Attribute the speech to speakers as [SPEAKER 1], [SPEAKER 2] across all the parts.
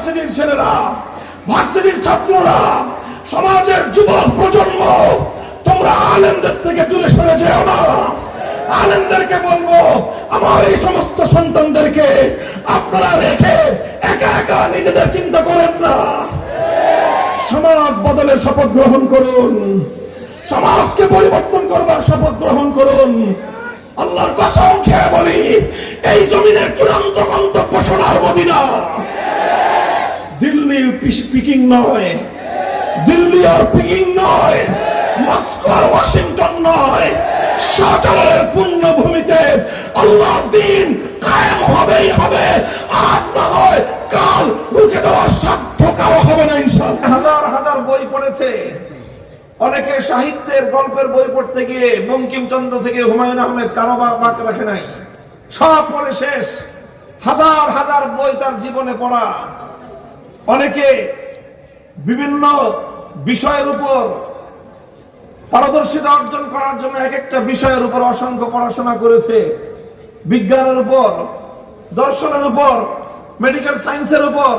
[SPEAKER 1] ভার্সিটির ছেলেরা, ভার্সিটির ছাত্ররা, সমাজের যুবক প্রজন্ম, তোমরা আলেমদের থেকে দূরে সরে যেও না। আলেমদেরকে বলবো, আমার এই সমস্ত সন্তানদেরকে আপনারা রেখে একা একা নিজেদের চিন্তা করেন না। সমাজ বদলের শপথ গ্রহণ করুন, সমাজকে পরিবর্তন করবার শপথ গ্রহণ করুন। আল্লাহর কসম খেয়ে বলি, এই জমিনের চূড়ান্ত গন্তব্য সোনার মদিনা। দিল্লি পিকিং নয়, দিল্লি আর পিকিং নয়, মস্কো আর ওয়াশিংটন নয়, শাহজালালের পুণ্যভূমিতে আল্লাহর দ্বীন কায়েম হবেই হবে। আজ না হয় কাল রুখে দেওয়ার সাধ্য কারো হবে না ইনশাআল্লাহ।
[SPEAKER 2] হাজার হাজার বই পড়েছে, অনেকে সাহিত্যের গল্পের বই পড়তে গিয়ে বঙ্কিমচন্দ্র থেকে হুমায়ুন আহমেদ কারো বাক রাখে নাই, সব পড়ে শেষ। হাজার হাজার বই তার জীবনে পড়া। অনেকে বিভিন্ন বিষয়ের উপর পারদর্শিতা অর্জন করার জন্য এক একটা বিষয়ের উপর অসংখ্য পড়াশোনা করেছে, বিজ্ঞানের উপর, দর্শনের উপর, মেডিকেল সায়েন্সের উপর।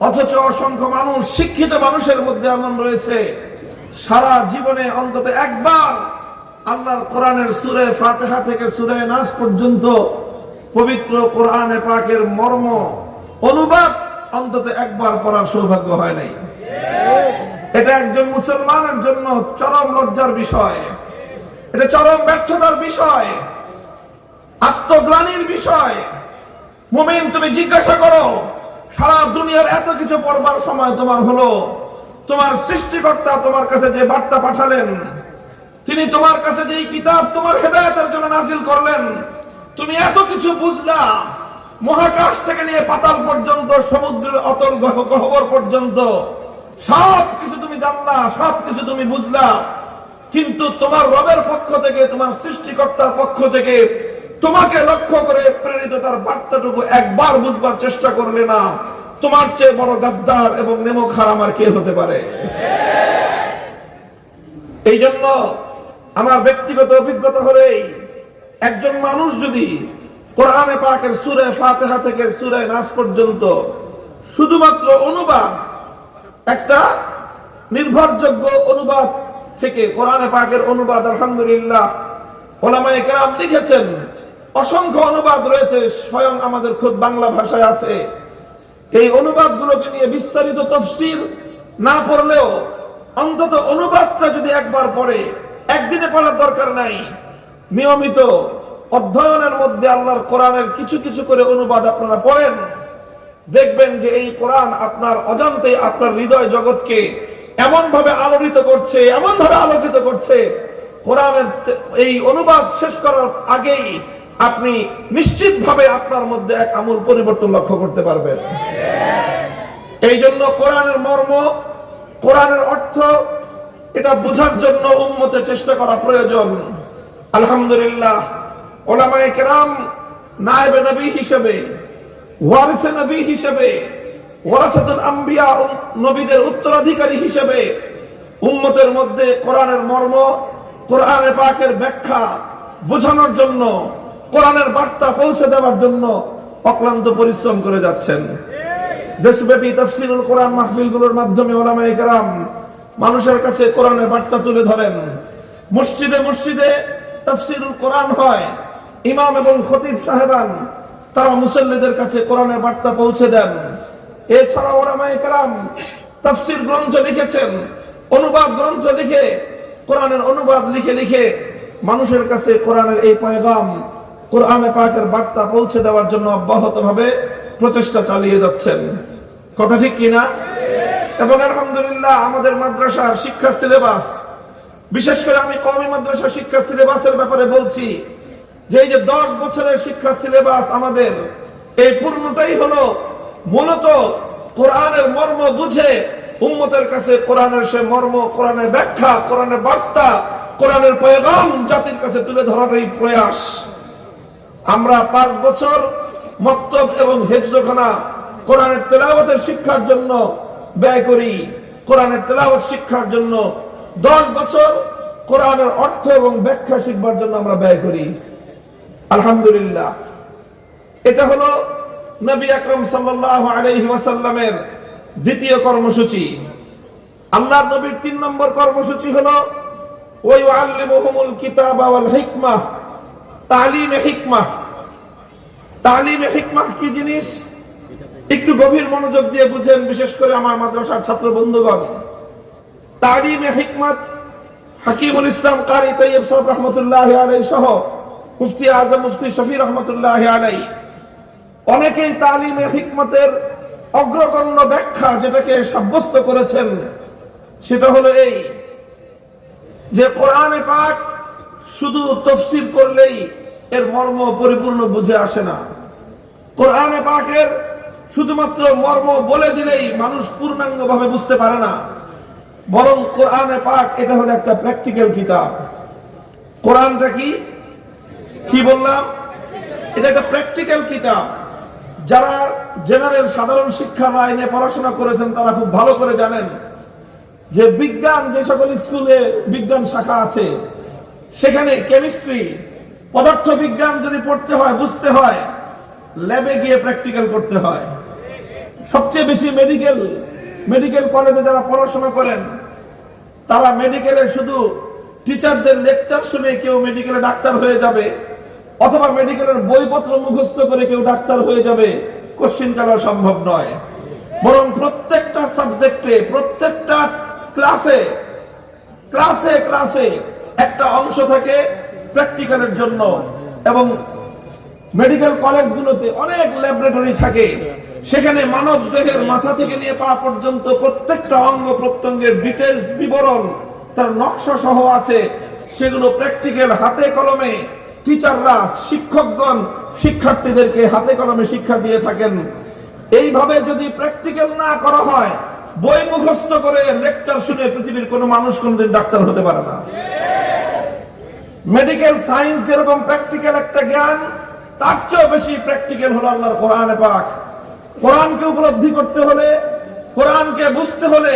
[SPEAKER 2] অথচ অসংখ্য মানুষ, শিক্ষিত মানুষের মধ্যে এমন রয়েছে সারা জীবনে অন্তত একবার আল্লাহর কোরআনের সূরা ফাতিহা থেকে সূরা নাস পর্যন্ত পবিত্র কোরআনে পাকের মর্ম অনুবাদ অন্তত একবার পড়ার সৌভাগ্য হয় নাই। এটা একজন মুসলমানের জন্য চরম লজ্জার বিষয়, এটা চরম ব্যর্থতার বিষয়, আত্মগ্লানির বিষয়। মুমিন, তুমি জিজ্ঞাসা করো, সারা দুনিয়ার এত কিছু পড়বার সময় তোমার হলো? তোমার সৃষ্টিকর্তা তোমার কাছে যে বার্তা পাঠালেন, তিনি তোমার কাছে যে কিতাব তোমার হেদায়েতের জন্য নাজিল করলেন, তুমি এত কিছু বুঝলা, মহাকাশ থেকে নিয়ে পাতাল পর্যন্ত, সমুদ্রের অতল গহ্বর পর্যন্ত সব কিছু তুমি জানলা, সব কিছু তুমি বুঝলা, কিন্তু তোমার রবের পক্ষ থেকে, তোমার সৃষ্টিকর্তার পক্ষ থেকে তোমাকে লক্ষ্য করে প্রেরিত তার বার্তাটুকু একবার বুঝবার চেষ্টা করলে না। তোমার চেয়ে বড় গাদ্দার এবং নেমোখার আমার কে হতে পারে? এই জন্য আমার ব্যক্তিগত অভিজ্ঞতা হলেই, একজন মানুষ যদি কোরআনে পাকের সূরা ফাতিহা থেকে সূরা নাস পর্যন্ত শুধুমাত্র অনুবাদ, একটা নির্ভরযোগ্য অনুবাদ থেকে, কোরআনে পাকের অনুবাদ আলহামদুলিল্লাহ ওলামায়ে কেরাম লিখেছেন, অসংখ্য অনুবাদ রয়েছে, স্বয়ং আমাদের খুব বাংলা ভাষায় আছে। এই অনুবাদগুলোকে নিয়ে বিস্তারিত তাফসীর না পড়লেও অন্তত অনুবাদটা যদি একবার পড়ে, একদিনে পড়ার দরকার নাই, নিয়মিত অধ্যয়নের মধ্যে আল্লাহর কোরআনের কিছু কিছু করে অনুবাদ আপনারা পড়েন, দেখবেন যে এই কোরআন আপনার অজান্তেই আপনার হৃদয় জগৎকে এমন ভাবে আলোড়িত করছে, এমন ভাবে আলোকিত করছে, কোরআনের এই অনুবাদ শেষ করার আগেই আপনি নিশ্চিতভাবে আপনার মধ্যে এক আমূল পরিবর্তন লক্ষ্য করতে পারবেন। এই জন্য কোরআনের মর্ম, কোরআনের অর্থ, এটা বোঝার জন্য উম্মতের চেষ্টা করা প্রয়োজন। আলহামদুলিল্লাহ উলামায়ে কেরাম নায়েবে নবী হিসেবে, ওয়ারিসে নবী হিসেবে, ওয়ারাসাতুল আম্বিয়া, নবীদের উত্তরাধিকারী হিসেবে উম্মতের মধ্যে কোরআনের মর্ম, কোরআনে পাকের ব্যাখ্যা বোঝানোর জন্য, কোরআনের বার্তা পৌঁছে দেওয়ার জন্য অক্লান্ত পরিশ্রম করে যাচ্ছেন। দেশব্যাপী তাফসীরুল কোরআন মাহফিলগুলোর মাধ্যমে উলামায়ে কেরাম মানুষের কাছে কোরআনের বার্তা তুলে ধরেন। মসজিদে মসজিদে তাফসীরুল কোরআন হয়, ইমাম এবং খতিব সাহেবান তারা মুসল্লিদের কাছে কোরআনের বার্তা পৌঁছে দেন। এছাড়া উলামায়ে কেরাম তাফসীর গ্রন্থ লিখেছেন, অনুবাদ গ্রন্থ লিখে, কোরআনের অনুবাদ লিখে লিখে মানুষের কাছে কোরআনের এই পয়গাম, কোরআনে পাকের বার্তা পৌঁছে দেওয়ার জন্য অব্যাহতভাবে প্রচেষ্টা চালিয়ে যাচ্ছেন। কথা ঠিক কিনা? এবং আলহামদুলিল্লাহ আমাদের মাদ্রাসার শিক্ষা সিলেবাস, বিশেষ করে আমি কওমি মাদ্রাসা শিক্ষা সিলেবাসের ব্যাপারে বলছি, যে এই যে 10 বছরের শিক্ষা সিলেবাস আমাদের, এই পূর্ণটাই হলো মূলত কোরআনের মর্ম বুঝে উম্মতের কাছে কোরআনের সে মর্ম, কোরআনের ব্যাখ্যা, কোরআনের বার্তা, কোরআনের পয়গাম জাতির কাছে তুলে ধরার এই প্রয়াস। আমরা 5 বছর মক্তব এবং হিফজখানা কোরআনের তেলাওয়াতের শিক্ষার জন্য ব্যয় করি, কোরআনের তেলাওয়াত শিক্ষার জন্য 10 বছর কোরআনের অর্থ এবং ব্যাখ্যা শিখবার জন্য আমরা ব্যয় করি। আলহামদুলিল্লাহ, এটা হলো নবী আকরাম সাল্লাল্লাহু আলাইহি ওয়াসাল্লামের দ্বিতীয় কর্মসূচি। আল্লাহর নবীর 3 নম্বর কর্মসূচি হলো ওয়া ইউআল্লিমুহুমুল কিতাবা ওয়াল হিকমাহ, তালিমে হিকমাহ। তালিমে হিকমাহ কি জিনিস একটু গভীর মনোযোগ দিয়ে বুঝেন, বিশেষ করে আমার মাদ্রাসার ছাত্র বন্ধুগণ। তালিমে হিকমত হাকিমুল ইসলাম কারি তৈয়ব সাহেব রহমতুল্লাহ আলাইহি সহ মুফতি আজম মুফতি শফি রহমতুল্লাহ আলাইহি অনেকেই তালিমে হিকমতের অগ্রগণ্য ব্যাখ্যা যেটাকে সাব্যস্ত করেছেন সেটা হলো এই যে কোরআনে পাক শুধু তাফসীর করলেই এর মর্ম পরিপূর্ণ বুঝে আসে না। কোরআনে পাকের শুধুমাত্র মর্ম বলে দিলেই মানুষ পূর্ণাঙ্গভাবে বুঝতে পারে না, বরং কোরআনে পাক এটা হলো একটা প্র্যাকটিক্যাল কিতাব। কোরআনটা কি বললাম? এটা একটা প্র্যাকটিক্যাল কিতাব। যারা জেনারেল সাধারণ শিক্ষার লাইনে পড়াশোনা করেছেন তারা খুব ভালো করে জানেন যে বিজ্ঞান, যে সকল স্কুলে বিজ্ঞান শাখা আছে সেখানে কেমিস্ট্রি, পদার্থ বিজ্ঞান যদি পড়তে হয়, বুঝতে হয়, ল্যাবে গিয়ে প্র্যাকটিক্যাল করতে হয়। সবচেয়ে বেশি মেডিকেল কলেজে যারা পড়াশোনা করেন তারা মেডিকেলে শুধু টিচারদের লেকচার শুনে কেউ মেডিকেলে ডাক্তার হয়ে যাবে, অথবা মেডিকেলের বইপত্র মুখস্থ করে কেউ ডাক্তার হয়ে যাবে, কোশ্চিন করা সম্ভব নয়। বরং প্রত্যেকটা সাবজেক্টে, প্রত্যেকটা ক্লাসে একটা অংশ থাকে প্র্যাকটিক্যালের জন্য। এবং মেডিকেল কলেজগুলোতে অনেক ল্যাবরেটরি থাকে, সেখানে মানব দেহের মাথা থেকে নিয়ে পা পর্যন্ত প্রত্যেকটা অঙ্গ প্রত্যঙ্গের ডিটেইলস বিবরণ তার নকশা সহ আছে। সেগুলো প্র্যাকটিক্যাল হাতে কলমে টিচাররা, শিক্ষকগণ শিক্ষার্থীদেরকে হাতে কলমে শিক্ষা দিয়ে থাকেন। এইভাবে যদি প্র্যাকটিক্যাল না করা হয়, বই মুখস্থ করে লেকচার শুনে পৃথিবীর কোনো মানুষ কোনোদিন ডাক্তার হতে পারে না। মেডিকেল সায়েন্স যেরকম প্র্যাকটিক্যাল একটা জ্ঞান, তার চেয়েও বেশি প্র্যাকটিক্যাল হলো আল্লাহর কোরআনে পাক। কোরআনকে উপলব্ধি করতে হলে, কোরআনকে বুঝতে হলে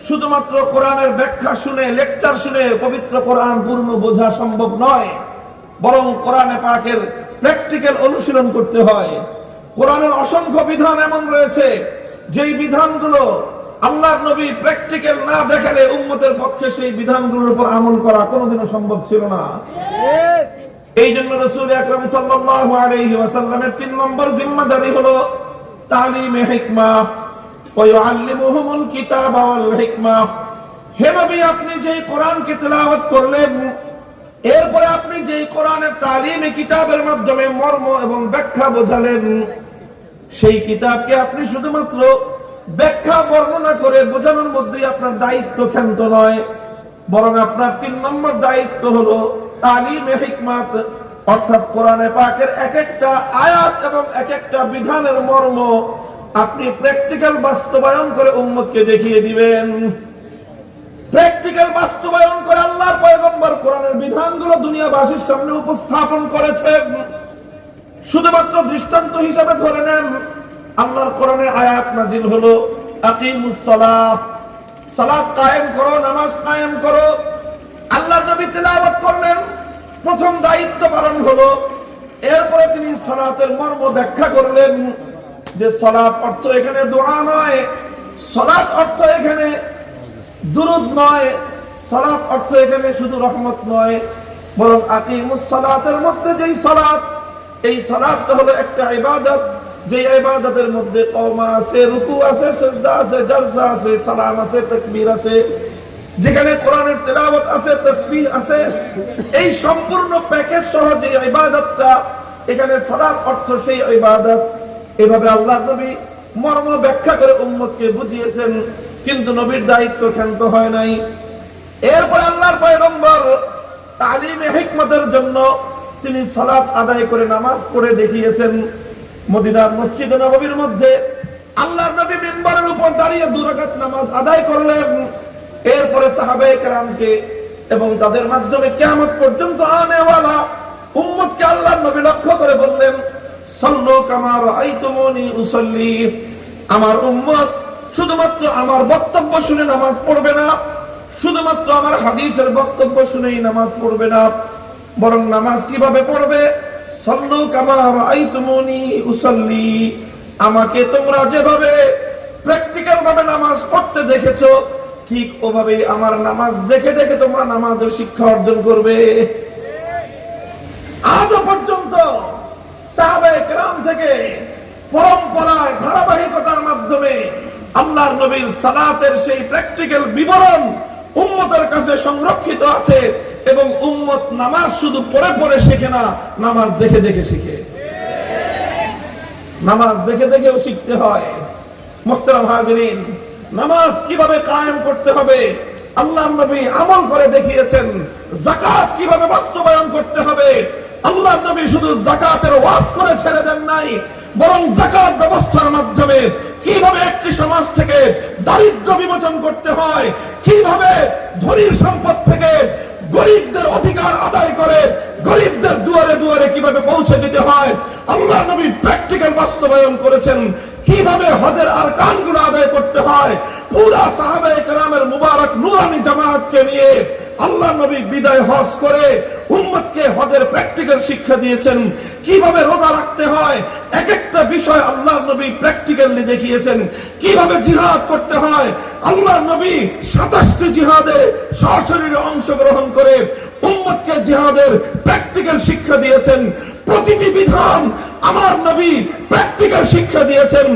[SPEAKER 2] শুধুমাত্র কোরআনের ব্যাখ্যা শুনে, লেকচার শুনে পবিত্র কোরআন পূর্ণ বোঝা সম্ভব নয়, বরং কোরআনে পাকের প্র্যাকটিক্যাল অনুশীলন করতে হয়। কোরআনের অসংখ্য বিধান এমন রয়েছে যেই বিধানগুলো আল্লাহর নবী প্র্যাকটিক্যাল না দেখালে উম্মতের পক্ষে সেই বিধানগুলোর উপর আমল করা কোনোদিনও সম্ভব ছিল না। এই জন্য রাসূল আকরাম সাল্লাল্লাহু আলাইহি ওয়াসাল্লামের 3 নম্বর জিম্মাদারি হলো তালিমে হিকমাহ ওয়া ইউআল্লিমুহুমুল কিতাবা ওয়াল হিকমাহ। হে নবী, আপনি যেই কোরআনকে তেলাওয়াত করলেন, এরপরে আপনি যেই কোরআনের তালিমে কিতাবের মাধ্যমে মর্ম এবং ব্যাখ্যা বোঝালেন, সেই কিতাবকে আপনি শুধুমাত্র ব্যাখ্যা বর্ণনা করে বোঝানোর মধ্যেই আপনার দায়িত্ব ক্ষান্ত নয়, বরং আপনার 3 নম্বর দায়িত্ব হলো তালিমে হিকমত, অর্থাৎ কোরআনে পাকের এক একটা আয়াত এবং এক একটা বিধানের মর্ম আপনি প্র্যাকটিক্যাল বাস্তবায়ন করে উম্মতকে দেখিয়ে দিবেন। প্র্যাকটিক্যাল বাস্তবায়ন করে আল্লাহর পয়গম্বর কোরআনের বিধানগুলো দুনিয়াবাসীর সামনে উপস্থাপন করেছেন। শুধুমাত্র দৃষ্টান্ত হিসেবে ধরে নেন, আল্লাহর কোরআনে আয়াত নাজিল হলো আকিমুস সালাহ, সালাত কায়েম করো, নামাজ কায়েম করো। আল্লাহর নবী তেলাওয়াত করলেন, প্রথম দায়িত্ব পালন হলো। এরপরে তিনি সালাতের মর্ম ব্যাখ্যা করলেন যে সালাত অর্থ এখানে দোয়া নয়, সালাত অর্থ এখানে দুরূদ নয়, সালাত অর্থ এখানে শুধু রহমত নয়, বরং আকিমুস সালাতের মধ্যে যেই সালাত, এই সালাতটা হলো একটা ইবাদত, যে ইবাদতের মধ্যে কওমা আছে, রুকু আছে, সিজদা আছে, জলসা আছে, সালাম আছে, তাকবীর আছে, যেখানে কোরআনের তেলাওয়াত আছে, তাসবিহ আছে, এই সম্পূর্ণ প্যাকেজ সহ যে ইবাদতটা, এখানে সালাত অর্থ সেই ইবাদত। এভাবে আল্লাহর নবী মর্ম ব্যাখ্যা করে উম্মতকে বুঝিয়েছেন, কিন্তু নবীর দায়িত্ব ক্ষান্ত হয় নাই। এরপর আল্লাহর পয়গম্বর তালিমে হিকমতের জন্য তিনি সালাত আদায় করে নামাজ পড়ে দেখিয়েছেন। মদিনার মসজিদে নববীর মধ্যে আল্লাহর নবী মিম্বরের উপর দাঁড়িয়ে 2 রাকাত নামাজ আদায় করলেন। এরপরে সাহাবায়ে কেরামকে এবং তাদের মাধ্যমে কিয়ামত পর্যন্ত আনেওয়ালা উম্মতকে আল্লাহর নবী লক্ষ্য করে বললেন, সাল্লু কামা রাআইতুমুনি উসাল্লি। আমার উম্মত শুধুমাত্র আমার বক্তব্য শুনে নামাজ পড়বে না, শুধুমাত্র আমার হাদিসের বক্তব্য শুনেই নামাজ পড়বে না, বরং নামাজ কিভাবে পড়বে? সাল্লু কামা রাআইতুমুনি উসাল্লি, আমাকে তোমরা যেভাবে প্র্যাকটিক্যাল ভাবে নামাজ পড়তে দেখেছো, ঠিক ওভাবে আমার নামাজ দেখে দেখে তোমরা নামাজের শিক্ষা অর্জন করবে। আজও পর্যন্ত সাহাবায়ে কেরাম থেকে পরম্পরায় ধারাবাহিকতার মাধ্যমে আল্লাহর নবীর সালাতের সেই প্র্যাকটিক্যাল বিবরণ উম্মতের কাছে সংরক্ষিত আছে, এবং উম্মত নামাজ শুধু পড়ে পড়ে শেখে না, নামাজ দেখে দেখে শিখে। নামাজ দেখে দেখেও শিখতে হয়। মুহতারাম হাজিরিন, নামাজ কিভাবে কায়েম করতে হবে আল্লাহর নবী আমল করে দেখিয়েছেন। যাকাত কিভাবে বাস্তবায়ন করতে হবে আল্লাহর নবী শুধু যাকাতের ওয়াজ করে ছেড়ে দেন নাই, বরং যাকাত ব্যবস্থার মাধ্যমে কিভাবে একটি সমাজ থেকে দারিদ্র বিমোচন করতে হয়, কিভাবে ধনীর সম্পদ থেকে গরিবদের অধিকার আদায় করে গরিবদের দুয়ারে দুয়ারে কিভাবে পৌঁছে দিতে হয় আল্লাহর নবী প্র্যাকটিক্যাল বাস্তবায়ন করেছেন। কিভাবে হজের আরকানগুলো আদায় করতে হয় পুরা সাহাবায়ে কেরামের মুবারক নূরানি জামাতকে নিয়ে আল্লাহর নবী বিদায় হজ করে উম্মতকে হজের প্র্যাকটিক্যাল শিক্ষা দিয়েছেন। কিভাবে রোজা রাখতে হয় এক একটা বিষয় আল্লাহর নবী প্র্যাকটিক্যালি দেখিয়েছেন। কিভাবে জিহাদ করতে হয় আল্লাহর নবী 27টি জিহাদে সশরীরে অংশগ্রহণ করে উম্মতকে জিহাদের প্র্যাকটিক্যাল শিক্ষা দিয়েছেন। প্রতিটি বিধান আমার নবী প্র্যাকটিক্যাল শিক্ষা দিয়েছেন।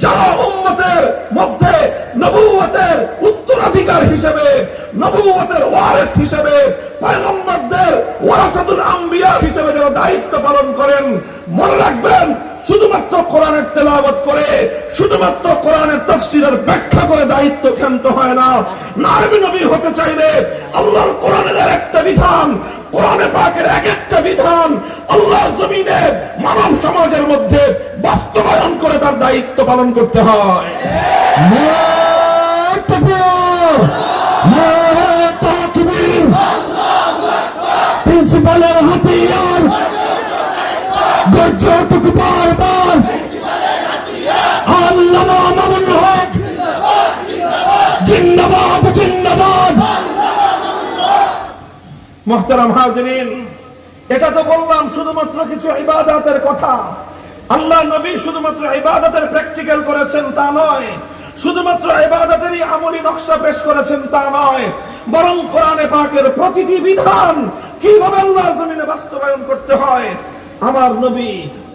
[SPEAKER 2] যারা উম্মতের মধ্যে নবুয়তের উত্তরাধিকার হিসেবে, নবুয়তের ওয়ারিস হিসেবে, পয়গম্বরদের ওয়ারাসাতুল আম্বিয়া হিসেবে যারা দায়িত্ব পালন করেন, মনে রাখবেন শুধুমাত্র কোরআনের তেলাওয়াত করে, শুধুমাত্র কোরআনের তাফসীরের ব্যাখ্যা করে দায়িত্ব ক্ষান্ত হয় না। নায়েবে নবী হতে চাইলে আল্লাহর কোরআনের একটা বিধান, কোরআনে পাকের এক একটা বিধান আল্লাহর জমিনে মানব সমাজের মধ্যে বাস্তবায়ন করে তার দায়িত্ব পালন করতে হয়।
[SPEAKER 1] প্রিন্সিপালের হাতিয়ার গর্জটুকু বারবার আল্লামা মামুনুল হক জিন্দাবাদ জিন্দাবাদ।
[SPEAKER 2] মুহতারাম হাজিরিন, এটা তো বললাম শুধুমাত্র কিছু ইবাদতের কথা। আল্লাহ নবী শুধুমাত্র ইবাদতের প্র্যাকটিক্যাল করেছেন তা নয়, শুধুমাত্র ইবাদতেরই আমলি নকশা পেশ করেছেন তা নয়, বরং কোরআনে পাকের প্রতিটি বিধান কিভাবে আল্লাহর জমিনে বাস্তবায়ন করতে হয় আমার নবী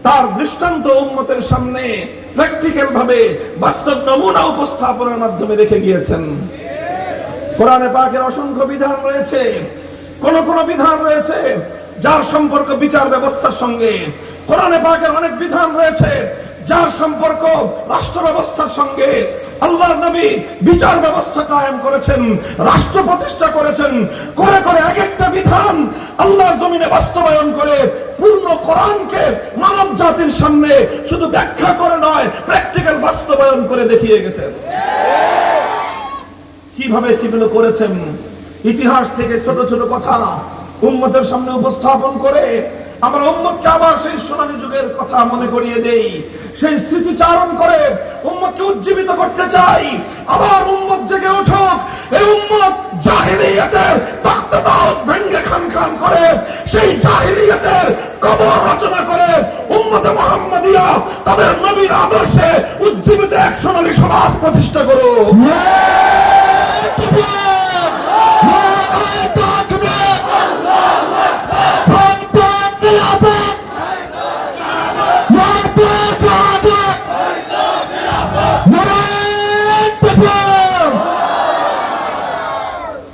[SPEAKER 2] তার দৃষ্টান্ত উম্মতের সামনে প্র্যাকটিক্যাল ভাবে বাস্তব নমুনা উপস্থাপনের মাধ্যমে রেখে গিয়েছেন। কোরআনে পাকের অসংখ্য বিধান রয়েছে। কোন কোন বিধান রয়েছে যার সম্পর্ক বিচার ব্যবস্থার সঙ্গে, কোরআনে পাকের অনেক বিধান রয়েছে যার সম্পর্ক রাষ্ট্র ব্যবস্থার সঙ্গে। আল্লাহর নবী বিচার ব্যবস্থা কায়েম করেছেন, রাষ্ট্র প্রতিষ্ঠা করেছেন, করে করে এক একটা বিধান আল্লাহর জমিনে বাস্তবায়ন করে পূর্ণ কোরআনকে মানব জাতির সামনে শুধু ব্যাখ্যা করে নয়, প্র্যাকটিক্যাল বাস্তবায়ন করে দেখিয়ে গেছেন। কিভাবে সেগুলো করেছেন ইতিহাস থেকে ছোট ছোট কথা উম্মতের সামনে উপস্থাপন করে আমরা উম্মতকে আবার সেই সোনালী যুগের কথা মনে করিয়ে দেই, সেই স্মৃতিচারণ করে উম্মতকে উজ্জীবিত করতে চাই। আবার উম্মত জেগে উঠুক। এই উম্মত জাহিলিয়াতের তখতাওয়াজ ভেঙে খান খান করে সেই জাহিলিয়াতের কবর রচনা করে উম্মতে মুহাম্মাদিয়া তাদের নবীর আদর্শে উজ্জীবিত এক সোনালী সমাজ প্রতিষ্ঠা করুক।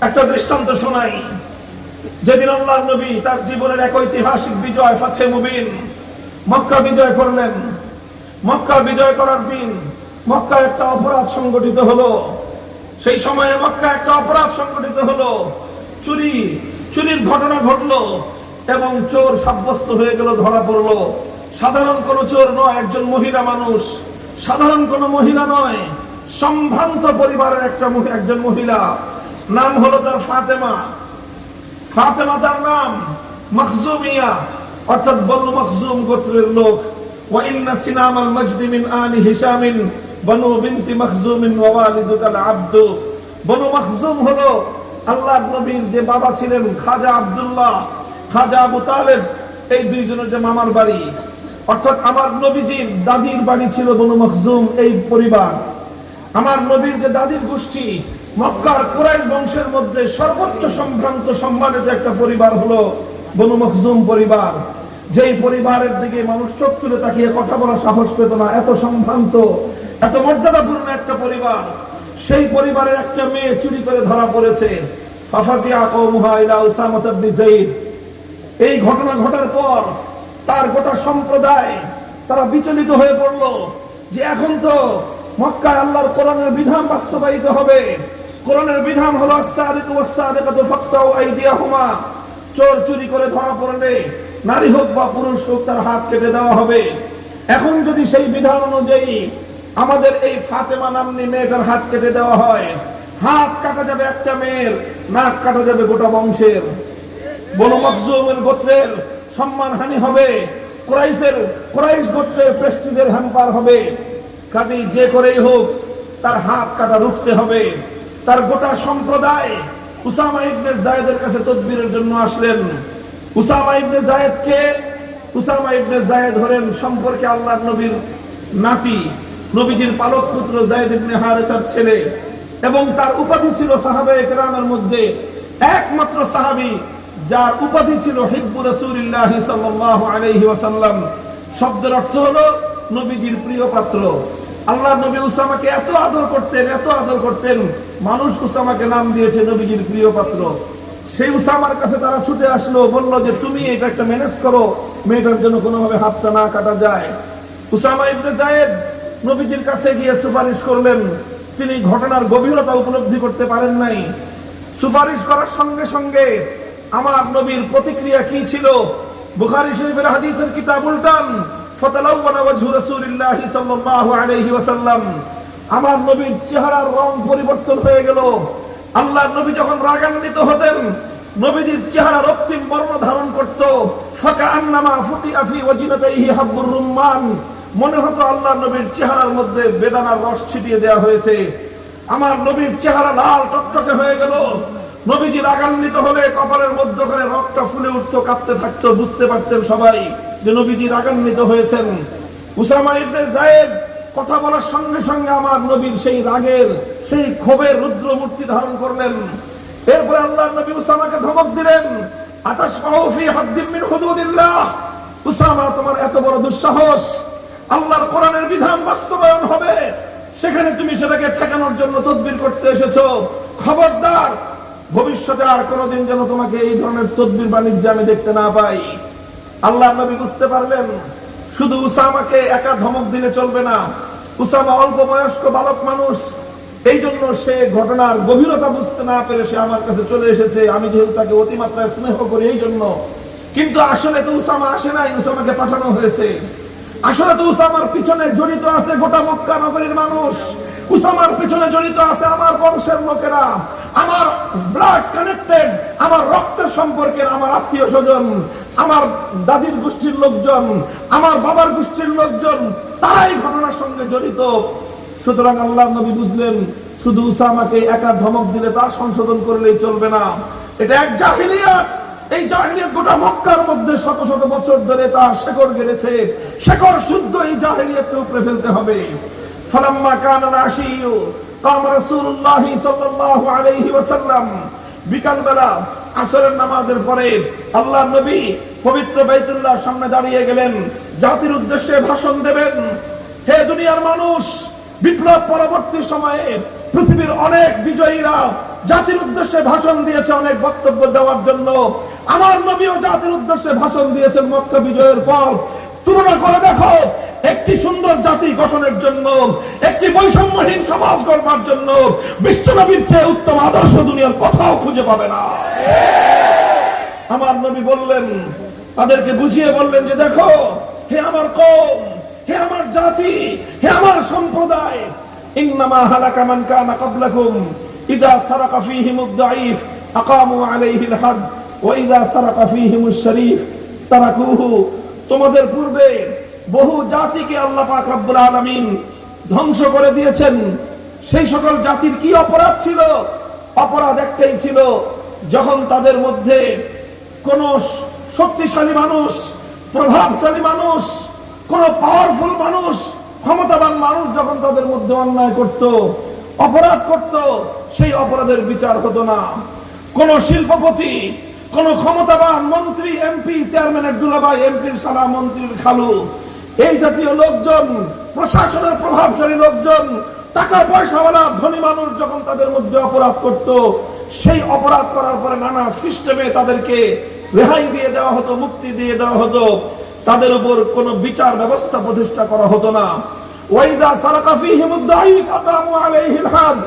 [SPEAKER 2] একটা দৃষ্টান্ত শোনাই। যেদিন আল্লাহর নবী তার জীবনের এক ঐতিহাসিক বিজয় ফাতহে মুবিন মক্কা বিজয় করলেন, মক্কা বিজয় করার দিন মক্কায় একটা অপরাধ সংগঠিত হলো। সেই সময়ে মক্কা একটা অপরাধ সংগঠিত হলো, চুরির ঘটনা ঘটলো এবং চোর সাব্যস্ত হয়ে গেল, ধরা পড়লো। সাধারণ কোন চোর নয়, একজন মহিলা মানুষ, সাধারণ কোন মহিলা নয়, সম্ভ্রান্ত পরিবারের একজন মহিলা। নাম হলো তার ফাতেমা। ফাতেমা তার নাম, মখজুমিয়া অর্থাৎ বনু মখজুম গোত্রের লোক। ওয়া ইন্না সিনামাল মাজদি মিন আনি হিশামিন বনু বিনতি মখজুমিন ওয়া ওয়ালিদুকাল আব্দু। বনু মখজুম হলো আল্লাহর নবীর যে বাবা ছিলেন খাজা আব্দুল্লাহ, খাজা আবু তালেব, এই দুইজনের যে মামার বাড়ি। অর্থাৎ আমার নবীজির দাদির বাড়ি ছিল বনু মখজুম, এই পরিবার। আমার নবীর যে দাদির গোষ্ঠী, মক্কার কুরাইশ বংশের মধ্যে সর্বোচ্চ সম্ভ্রান্ত সম্মানিত একটা পরিবার হলো বনু মখজুম পরিবার। যেই পরিবারের দিকে মানুষ চোখ তুলে তাকিয়ে কথা বলা সাহস পেত না, এত সম্ভ্রান্ত, এত মর্যাদাপূর্ণ একটা পরিবার। সেই পরিবারের একটা মেয়ে চুরি করে ধরা পড়েছে। ফাফাজিয়া কওমুহা ইলা উসামা ইবনে যায়েদ। এই ঘটনা ঘটার পর তার গোটা সম্প্রদায় তারা বিচলিত হয়ে পড়লো যে এখন তো মক্কায় আল্লাহর কোরআনের বিধান বাস্তবায়িত হবে। কোরআনের বিধান হলো আস-সারিকু ওয়াস-সারিকাতু ফাকতাউ আইদিয়াহুমা। চোর চুরি করে ধরা পড়লে নারী হোক বা পুরুষ হোক তার হাত কেটে দেওয়া হবে। এখন যদি সেই বিধান অনুযায়ী আমাদের এই ফাতেমা নামনি মেয়েটার হাত কেটে দেওয়া হয়, হাত কাটা যাবে একটা মেয়ের, নাক কাটা যাবে গোটা বংশের। বনু মখজুমের গোত্রের সম্মানহানি হবে, কুরাইশ গোত্রের প্রেস্টিজের হ্যাম্পার হবে। কাজেই যে করেই হোক তার হাত কাটা রুখতে হবে। তার গোটা সম্প্রদায় উসামা ইবনে যায়েদের কাছে তদবিরের জন্য আসলেন। উসামা ইবনে যায়েদ কে? উসামা ইবনে যায়েদ হলেন সম্পর্কে আল্লাহর নবীর নাতি, নবীজির পালক পুত্র যায়েদ ইবনে হারেসার ছেলে, এবং তার উপাধি ছিল সাহাবায়ে কেরামের মধ্যে একমাত্র সাহাবী যার উপাধি ছিল হিব্বু রাসূলিল্লাহ সাল্লাল্লাহু আলাইহি ওয়াসাল্লাম। শব্দের অর্থ হলো নবীজির প্রিয় পাত্র। আল্লাহর নবী উসামাকে এত আদর করতেন, এত আদর করতেন, মানুষ উসামাকে নাম দিয়েছে নবীজির প্রিয় পাত্র। সেই উসামার কাছে তারা ছুটে আসলো, বলল যে তুমি এটা একটা ম্যানেজ করো, মেয়েটার জন্য কোনোভাবে হাতটা না কাটা যায়। উসামা ইবনে যায়েদ নবীজির কাছে গিয়ে সুপারিশ করলেন। তিনি ঘটনার গভীরতা উপলব্ধি করতে পারেন নাই। সুপারিশ করার সঙ্গে সঙ্গে আমার নবীর প্রতিক্রিয়া কি ছিল? বুখারী শরীফের হাদিসের কিতাব উল্টান, ফাতালাওয়ানা ওয়াজহু রাসূলিল্লাহ সাল্লাল্লাহু আলাইহি ওয়াসাল্লাম। আমার নবীর চেহারার রং পরিবর্তন হয়ে গেল। আল্লাহর নবী যখন রাগান্বিত হতেন, নবীজির চেহারা রক্তিম বর্ণ ধারণ করত। ফাকাআন্নামা ফুতিয়া ফি ওয়াজনাতিহি হাব্বুর রুম্মান। মনে হতো আল্লাহর নবীর চেহারার মধ্যে বেদানার রস ছিটিয়ে দেওয়া হয়েছে। আমার নবীর চেহারা লাল টকটকে হয়ে গেল। নবীজি রাগান্বিত হলে কপালের মধ্যখানে রক্তটা ফুলে উঠতো, কাঁপতে থাকতো। বুঝতে পারতেন সবাই যে নবীজি রাগান্বিত হয়েছেন। উসামা ইবনে যায়েদ কথা বলার সঙ্গে সঙ্গে আমার নবীর সেই রাগের, সেই ক্ষোভের রুদ্র মূর্তি ধারণ করলেন। এরপরে আল্লাহর নবী উসামাকে ধমক দিলেন, আতাশফাউ ফি হাদ্দিম মিন হুদুদিল্লাহ। উসামা, তোমার এত বড় দুঃসাহস, আল্লাহর কোরআনের বিধান বাস্তবায়ন হবে, সেখানে তুমি সেটাকে ঠেকানোর জন্য তদবির করতে এসেছো। খবরদার, ভবিষ্যতে আর কোনোদিন যেন তোমাকে এই ধরনের তদবির বাণিজ্য আমি দেখতে না পাই। আল্লাহর নবী বুঝতে পারলেন শুধু উসামাকে একা ধমক দিলে চলবে না। উসামা অল্প বয়স্ক বালক মানুষ, এই জন্য সে ঘটনার গভীরতা বুঝতে না পেরে সে আমার কাছে চলে এসেছে। আমি যেহেতু তাকে অতিমাত্রায় স্নেহ করি এই জন্য। কিন্তু আসলে তো উসামা আসে নাই, উসামাকে পাঠানো হয়েছে। আসলে তো উসামার পিছনে জড়িত আছে গোটা মক্কা নগরীর মানুষ। উসামার পিছনে জড়িত আছে আমার বংশের লোকেরা, আমার ব্লাড কানেক্টেড, আমার রক্তের সম্পর্কের, আমার আত্মীয় স্বজন, আমার দাদির গোষ্ঠীর লোকজন, আমার বাবার গোষ্ঠীর লোকজন, তারাই ঘটনার সঙ্গে জড়িত। সুতরাং আল্লাহর নবী বুঝলেন শুধু উসামাকে একা ধমক দিলে তার সংশোধন করলেই চলবে না। এটা এক জাহিলিয়াত। এই জাহিলিয়াত গোটা মক্কার মধ্যে শত শত বছর ধরে তার শেকড় গেড়েছে। শেকড় শুদ্ধ এই জাহিলিয়াতকে উপড়ে ফেলতে হবে। ফালাম্মা কানাল আশিয়্যু কাম রাসূলুল্লাহ সাল্লাল্লাহু আলাইহি ওয়াসাল্লাম। বিকালবেলা আসরের নামাজের পরে আল্লাহর নবী পবিত্র বাইতুল্লাহর সামনে দাঁড়িয়ে গেলেন, জাতির উদ্দেশ্যে ভাষণ দেবেন। হে দুনিয়ার মানুষ, বিপ্লব পরবর্তী সময়ে পৃথিবীর অনেক বিজয়ীরা জাতির উদ্দেশ্যে ভাষণ দিয়েছে অনেক বক্তব্য দেওয়ার জন্য। আমার নবীও জাতির উদ্দেশ্যে ভাষণ দিয়েছেন মক্কা বিজয়ের পর। তুলনা করে দেখো, একটি সুন্দর জাতি গঠনের জন্য, একটি বৈষম্যহীন সমাজ গড়বার জন্য বিশ্বনবীর চেয়ে উত্তম আদর্শ দুনিয়ার কোথাও খুঁজে পাবে না। আমার নবী বললেন, তাদেরকে বুঝিয়ে বললেন যে দেখো, হে আমার কওম, হে আমার জাতি, হে আমার সম্প্রদায়, ইন্নামা হালাকা মান কানা ক্বাবলাকুম ইযা সারাকা ফীহিমুদ দাঈফ আকামু আলাইহিল হাদ ওয়া ইযা সারাকা ফীহিমুশ শরীফ তারাকুহু। তোমাদের পূর্বে বহু জাতিকে আল্লাহ পাক রব্বুল আলামিন ধ্বংস করে দিয়েছেন। সেই সকল জাতির কি অপরাধ ছিল? অপরাধ একটাই ছিল, যখন তাদের মধ্যে কোন শক্তিশালী মানুষ, প্রভাবশালী মানুষ কোন পাওয়ারফুল মানুষ, ক্ষমতাবান মানুষ যখন তাদের মধ্যে অন্যায় করত, অপরাধ করত, সেই অপরাধের বিচার হতো না। কোন শিল্পপতি, কোন ক্ষমতাবান মন্ত্রী, এমপি, চেয়ারম্যানের দুলাভাই, এমপির শালা, মন্ত্রীর খালু, এই জাতীয় লোকজন, প্রশাসনের প্রভাবশালী লোকজন, টাকা পয়সাওয়ালা ধনী মানুষ যখন তাদের মধ্যে অপরাধ করত, সেই অপরাধ করার পরে নানা সিস্টেমে তাদেরকে রেহাই দিয়ে দেওয়া হতো, মুক্তি দিয়ে দেওয়া হতো। তাদের উপর কোনো বিচার ব্যবস্থা প্রতিষ্ঠা করা হতো না। ওয়াইজা সারাকা ফীহিমুদ দাঈফ আকামু আলাইহিল হাদ,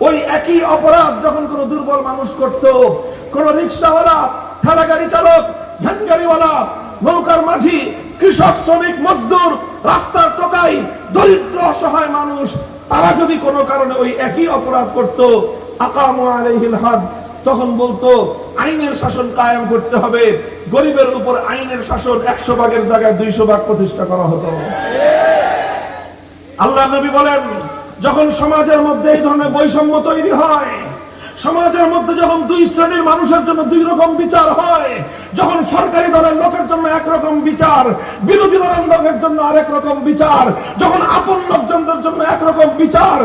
[SPEAKER 2] ওই একই অপরাধ যখন কোনো দুর্বল মানুষ করত, কোন রিকশাওয়ালা, ঠেলা গাড়ি চালক, ভ্যান গাড়িওয়ালা, নৌকার মাঝি, কৃষক, শ্রমিক, মজদুর, রাস্তার টোকাই, দরিদ্র অসহায় মানুষ, তারা যদি কোনো কারণে ওই একই অপরাধ করত, আকামু আলাইহিল হাদ, তখন বলতো আইনের শাসন কায়েম করতে হবে। গরিবের উপর আইনের শাসন 100 ভাগের জায়গায় 200 ভাগ প্রতিষ্ঠা করা হতো। আল্লাহ নবী বলেন, যখন সমাজের মধ্যে এই ধরনের বৈষম্য তৈরি হয়, সমাজের মধ্যে যখন দুই শ্রেণীর মানুষের জন্য দুই রকম বিচার হয়, যখন সরকারি দলের লোকের জন্য একরকম বিচার, বিরোধী দলের লোকের জন্য আরেক রকম বিচার, যখন আপন লোকজনদের জন্য একরকম বিচার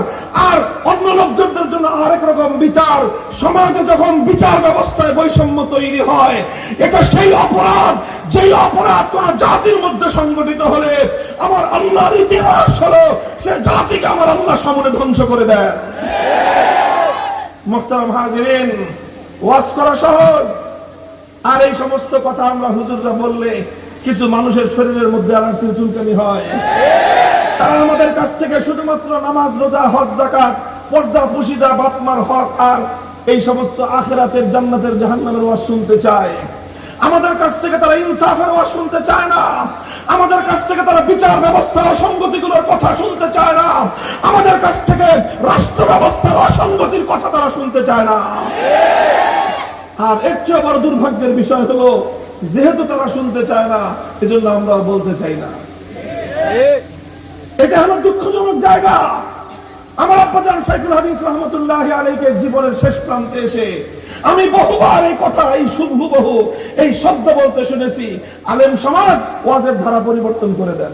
[SPEAKER 2] আর অন্য লোকজনদের জন্য আরেক রকম বিচার, সমাজে যখন বিচার ব্যবস্থায় বৈষম্য তৈরি হয়, এটা সেই অপরাধ, যেই অপরাধ কোন জাতির মধ্যে সংগঠিত হলে আমার আল্লাহর ইতিহাস হলো সে জাতিকে আমার আল্লাহ সামনে ধ্বংস করে দেন। মুহতারাম হাজিরিন, ওয়াজ করা সহজ, আর এই সমস্ত কথা আমরা হুজুররা বললে কিছু মানুষের শরীরের মধ্যে অ্যালার্জির চুলকানি হয়। তারা আমাদের কাছ থেকে শুধুমাত্র নামাজ, রোজা, হজ, যাকাত, পর্দা, পুশিদা, বাপ মার হক আর এই সমস্ত আখিরাতের, জান্নাতের, জাহান্নামের ওয়াজ শুনতে চায়। আমাদের কাছ থেকে তারা ইনসাফের ওয়াজ শুনতে চায় না। আমাদের কাছ থেকে তারা বিচার ব্যবস্থার অসঙ্গতিগুলোর কথা শুনতে চায় না। আমাদের কাছ থেকে রাষ্ট্র ব্যবস্থার অসঙ্গতির কথা তারা শুনতে চায় না। আর এর চেয়ে বড় দুর্ভাগ্যের বিষয় হলো, যেহেতু তারা শুনতে চায় না, এজন্য আমরা বলতে চাই না। এটা হলো দুঃখজনক জায়গা। আমার আব্বাজান সাইকুল হাদিস রহমতুল্লাহ আলাইহিকে জীবনের শেষ প্রান্তে এসে আমি বহুবার এই কথা, এই হুবহু এই শব্দ বলতে শুনেছি, আলেম সমাজ ওয়াজের ধারা পরিবর্তন করে দেন,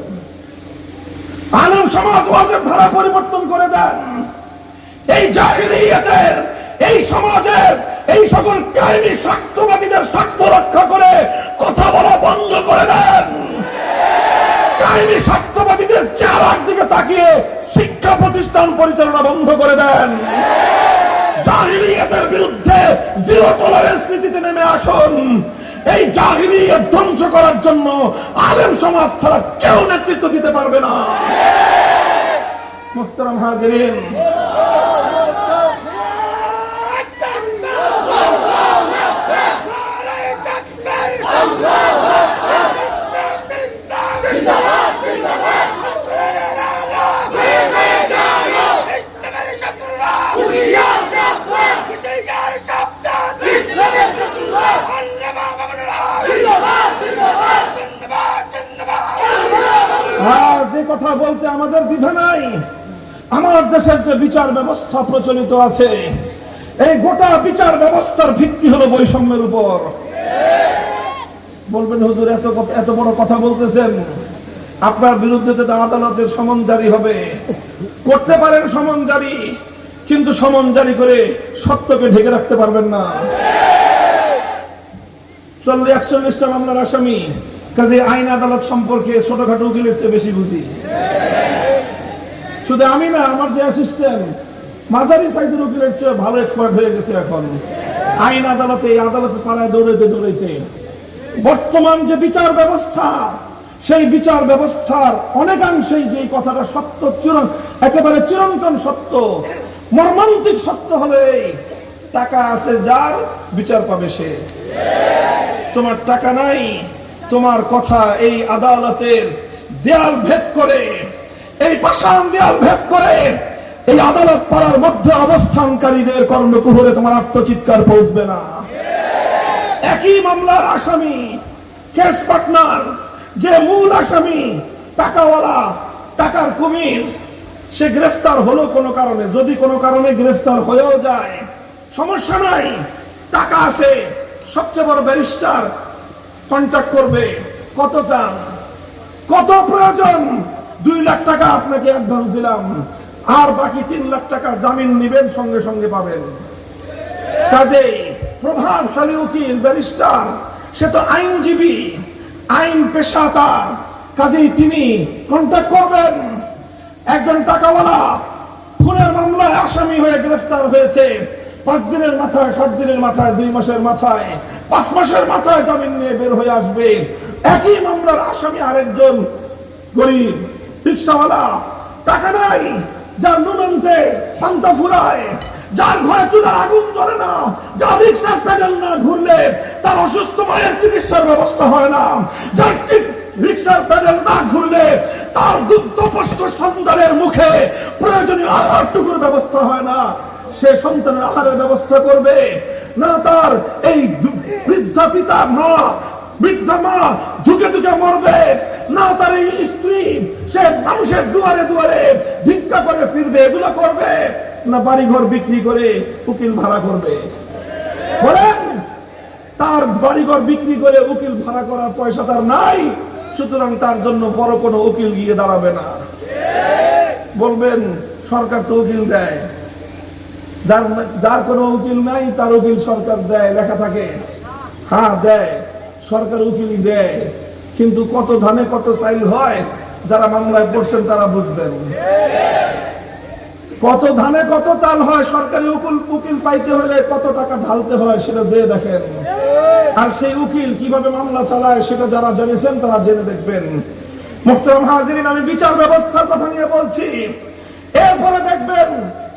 [SPEAKER 2] আলেম সমাজ ওয়াজের ধারা পরিবর্তন করে দেন। এই জাহিলিয়াতের, এই সমাজের এই সকল কায়েমি স্বার্থবাদীদের স্বার্থ রক্ষা করে কথা বলা বন্ধ করে দেন। কায়েমি স্বার্থবাদীদের চেহারার দিকে তাকিয়ে শিক্ষা প্রতিষ্ঠান পরিচালনা বন্ধ করে দেন। জাহিলিয়াতের বিরুদ্ধে জিরো টলারেন্স নীতিতে নেমে আসুন। এই জাহিলিয়াত ধ্বংস করার জন্য আলেম সমাজ ছাড়া কেউ নেতৃত্ব দিতে পারবে না। মুহতারাম হাজিরিন, যে কথা বলতে আমাদের দ্বিধা নাই, আমার দেশের যে বিচার ব্যবস্থা প্রচলিত আছে, এই গোটা বিচার ব্যবস্থার ভিত্তি হলো বৈষম্যের উপর। বলবেন হুজুর এত বড় কথা বলতেছেন, আপনার বিরুদ্ধে তো আদালতের সমন জারি হবে। করতে পারেন সমন জারি, কিন্তু সমন জারি করে সত্যকে ঢেকে রাখতে পারবেন না। 41টা মামলার আসামি, কাজে আইন আদালত সম্পর্কে ছোটখাটো উকিলের চেয়ে বেশি বুঝি। শুধু আমি না, আমার যে অ্যাসিস্ট্যান্ট মাঝারি সাইজের উকিলের চেয়ে ভালো এক্সপার্ট হয়ে গেছে এখন আইন আদালতে, আদালতে পাড়ায় দৌড়াইতে দৌড়াইতে। বর্তমান যে বিচার ব্যবস্থা, সেই বিচার ব্যবস্থার অনেকাংশেই যে কথাটা সত্য, একেবারে চিরন্তন সত্য, মর্মান্তিক সত্য হলে টাকা আছে যার, বিচার পাবে সে। তোমার টাকা নাই, তোমার কথা এই আদালতের দেয়াল ভেদ করে, এই পাষাণ দেয়াল ভেদ করে এই আদালত পাড়ার মধ্যে অবস্থানকারীদের কর্ণকুহরে তোমার আত্মচিৎকার পৌঁছবে না। একই মামলার আসামি, কেস পার্টনার, যে মূল আসামি, টাকাওয়ালা, টাকার কুমির, সে গ্রেফতার হলো কোনো কারণে, যদি কোনো কারণে গ্রেফতার হয়েও যায় সমস্যা নাই, টাকা আছে। সবচেয়ে বড় ব্যারিস্টার কন্ট্যাক্ট করবে, কত চান? কত প্রয়োজন? 2 লাখ টাকা আপনাকে অ্যাডভান্স দিলাম, আর বাকি 3 লাখ টাকা জামিন নিবেন, সঙ্গে সঙ্গে পাবেন। কাজেই প্রভাবশালী উকিল ব্যারিস্টার, সে তো আইনজীবী, আইন পেশা তার, কাজেই তিনি কন্ট্যাক্ট করবেন। একজন টাকাওয়ালা খুনের মামলায় আসামি হয়ে গ্রেফতার হয়েছে, 5 দিনের মাথায়, 7 দিনের মাথায়, 2 মাসের মাথায়, 5 মাসের মাথায় জামিন নিয়ে বের হয়ে আসবে। একই মামলার আসামি আরেকজন গরিব রিক্সাওয়ালা, টাকা নাই, যার নুন আনতে পান্তা ফুরায়, যার ঘরে চুলার আগুন ধরে না, যার রিক্সার প্যাডেল না ঘুরলে তার অসুস্থ মায়ের চিকিৎসার ব্যবস্থা হয় না, যার রিক্সার প্যাডেল না ঘুরলে তার দুগ্ধপোষ্য সন্তানের মুখে প্রয়োজনীয় আহারটুকুর ব্যবস্থা হয় না, সে সন্তানের আহারের ব্যবস্থা করবে না। তার এই বৃদ্ধা পিতা মা, বৃদ্ধা মা ধুকে ধুকে মরবে না। তার এই স্ত্রী, সে মানুষের দুয়ারে দুয়ারে ভিক্ষা করে ফিরবে, এগুলো করবে না। বাড়ি ঘর বিক্রি করে উকিল ভাড়া করবে? বলেন, তার বাড়িঘর বিক্রি করে উকিল ভাড়া করার পয়সা তার নাই, সুতরাং তার জন্য বড় কোনো উকিল গিয়ে দাঁড়াবে না। বলবেন সরকার তো উকিল দেয়, যার কোনো উকিল নাই তার উকিল সরকার দেয়, লেখা থাকে। হ্যাঁ দেয়, সরকার উকিল দেয়, কিন্তু কত ধানে কত চাইল হয়, যারা মামলায় পড়ছেন তারা বুঝবেন। কত ধানে কত চাল হয়, সরকারি উকিল পাইতে হলে কত টাকা ঢালতে হয় সেটা যে দেখেন। আর সেই উকিল কিভাবে মামলা চালায় সেটা যারা জেনেছেন তারা জেনে দেখবেন। মুহতারাম হাজিরিন, আমি বিচার ব্যবস্থার কথা নিয়ে বলছি। এরপরে দেখবেন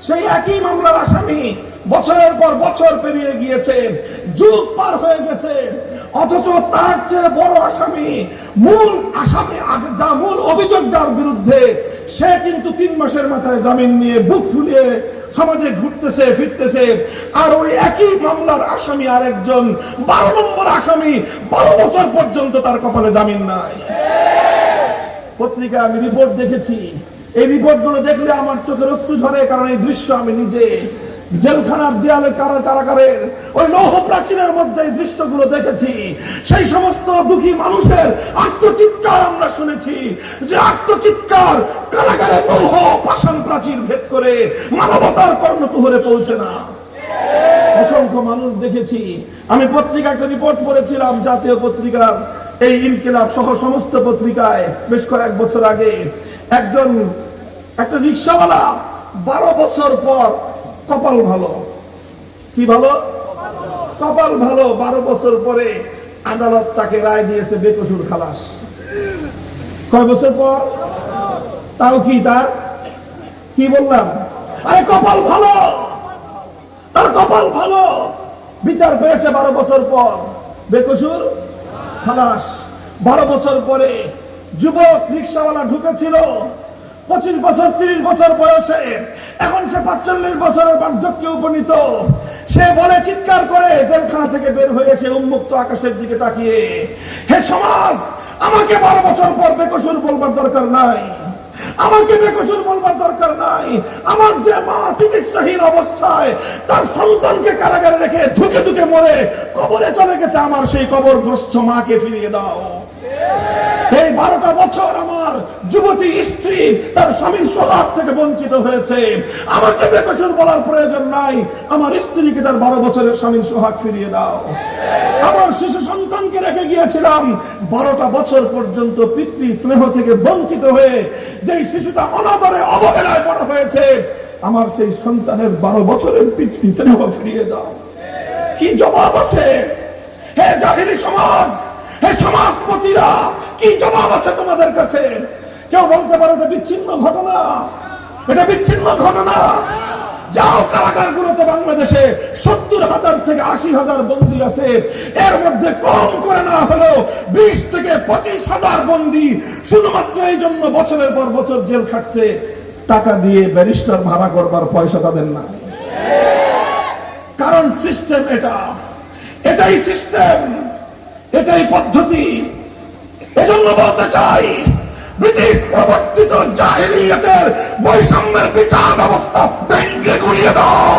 [SPEAKER 2] সেই একই মামলার আসামি বছরের পর বছর পেরিয়ে গিয়েছে, যুগ পার হয়ে গেছে, অথচ তার চেয়ে বড় আসামি, মূল আসামি, যা মূল অভিযোগ যার বিরুদ্ধে, সে কিন্তু 3 মাসের মাথায় জামিন নিয়ে বুক ফুলিয়ে সমাজে ঘুরতেছে ফিরতেছে। আর ওই একই মামলার আসামি আরেকজন 12 নম্বর আসামি, 12 বছর পর্যন্ত তার কপালে জামিন নাই। পত্রিকায় আমি রিপোর্ট দেখেছি, এই রিপোর্টগুলো দেখলে আমার চোখের অশ্রু ঝরে, কারণ এই দৃশ্য আমি নিজে জেলখানার দেয়ালে কারাগারের ওই লৌহ প্রাচীরের মধ্যে এই দৃশ্যগুলো দেখেছি। সেই সমস্ত দুঃখী মানুষের আত্মচিৎকার আমরা শুনেছি, যে আত্মচিৎকার কারাগারের লৌহ পাষাণ প্রাচীর ভেদ করে মানবতার কর্ণকুহরে পৌঁছে না। অসংখ্য মানুষ দেখেছি। আমি পত্রিকা একটা রিপোর্ট পড়েছিলাম, জাতীয় পত্রিকার এই ইনকিলাব সহ সমস্ত পত্রিকায় বেশ কয়েক বছর আগে। একটা রিক্সাওয়ালা 12 বছর পর, কপাল ভালো, কি ভালো, কপাল ভালো, 12 বছর পরে আদালত তাকে রায় দিয়েছে বেকসুর খালাস। কয় বছর পর? তাও কি তার কি বললাম, আরে কপাল ভালো, তার কপাল ভালো, বিচার পেয়েছে 12 বছর পর, বেকসুর খালাস। 12 বছর পরে যুবক রিক্সাওয়ালা ঢুকেছিল 25 বছর 30 বছর বয়সে, এখন সে 45 বছরের বার্ধক্যে উপনীত। সে বলে চিৎকার করে জেলখানা থেকে বের হয়ে এসে উন্মুক্ত আকাশের দিকে তাকিয়ে, হে সমাজ, আমাকে 12 বছর পর বেকসুর বলবার দরকার নাই, আমাকে বেকসুর বলবার দরকার নাই। আমার যে মা চিকিৎসাহীন অবস্থায় তার সন্তানকে কারাগারে রেখে ধুকে ধুকে মরে কবরে চলে গেছে, আমার সেই কবরগ্রস্ত মাকে ফিরিয়ে দাও। এই 12টা বছর আমার যুবতী স্ত্রী তার স্বামীর সোহাগ থেকে বঞ্চিত হয়েছে, আমাকে বেকসুর বলার প্রয়োজন নাই, আমার স্ত্রীকে তার 12 বছরের স্বামীর সোহাগ ফিরিয়ে দাও। আমার শিশু সন্তানকে রেখে গিয়েছিলাম 12টা বছর পর্যন্ত পিতৃ স্নেহ থেকে বঞ্চিত হয়ে, যেই শিশুটা অনাদরে অবহেলায় বড় হয়েছে, আমার সেই সন্তানের 12 বছরের পিতৃ স্নেহ ফিরিয়ে দাও। কি জবাব আছে? হে জাহিলি সমাজ, হে সমাজপতিরা, কি জবাব আছে তোমাদের কাছে? কেউ বলতে পারে এটা বিচ্ছিন্ন ঘটনা, এটা বিচ্ছিন্ন ঘটনা। যাও কারাগারগুলোতে বাংলাদেশে 70,000 থেকে 80,000 বন্দী আছে, এর মধ্যে কম করে না হলেও 20 থেকে 25,000 বন্দী শুধুমাত্র এই জন্য বছরের পর বছর জেল খাটছে, টাকা দিয়ে ব্যারিস্টার ভাড়া করবার পয়সা তাদের না। কারণ সিস্টেম এটা, এটাই সিস্টেম, এটাই পদ্ধতি। এজন্য বলতে চাই, ব্রিটিশ প্রবর্তিত জাহেলিয়াতের বৈষম্যের বিচার ব্যবস্থা ভেঙে গুড়িয়ে দাও।